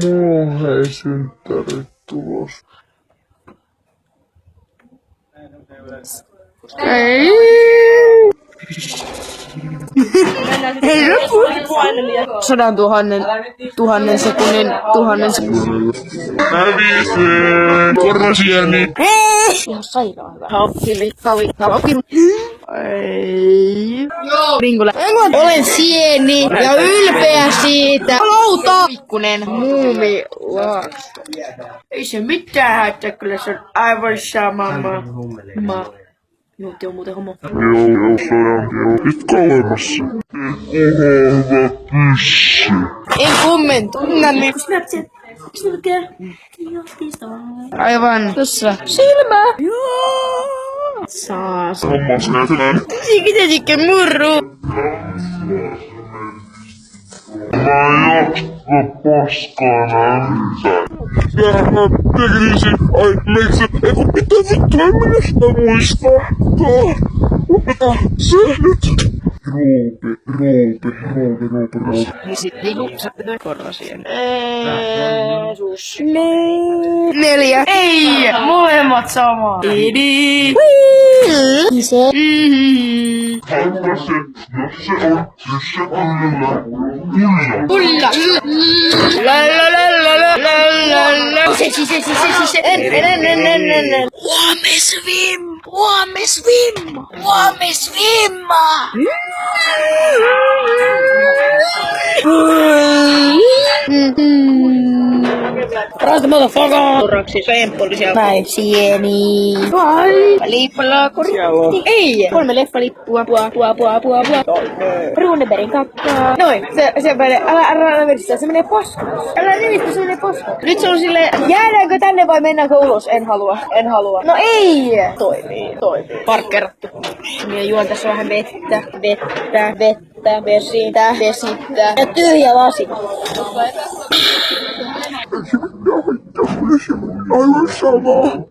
Mulla ei synttärit tulos. Ei. Hei, loppu. 100 000 sekunnin. Hävisin. Korvasieni. Ihan sairaan hyvä. Haukki. Ei. Ringulla. Olen sieni ja ylpeä siitä. Louta. Pikkunen muumilaakso. Ei se mitään hätää, kyllä se on aivan sama. Minuutti on muuten homo. Joo, it kauemassa. Hyvä pyssy. En kommentoinut. Aivan. Tossa. Silmä. Joo. Saas. Hommas näytellään. Sikitäsikö murru? Mä en jaksa paskaa näyttää. Mä tekisin, ai miksi, eiku mitä vittua, en minä sitä muistaa. Lopeta se nyt. Roope. Niin sit niinku sä pitää korvasien. Jeesus. 4. Ei! Molemmat sama. Idi. Se. Haluaa se, jos se on pulla. Rasta motherfucker! Turraksi pempolisia. Päin sieni. Vai? Liippalaakuri. Ei! 3 leffalippua. Pua. Runebergin kakkaa. Noin. Se menee. Älä vedistä. Se menee paskaksi. Älä nivistä, se menee paskaksi. Nyt se on silleen, jäädäänkö tänne vai mennäänkö ulos? En halua. No ei! Toimii. Parkkerattu. Minä juon tässä vähän vettä, vesitä. Ja tyhjä lasi. Aivan sama.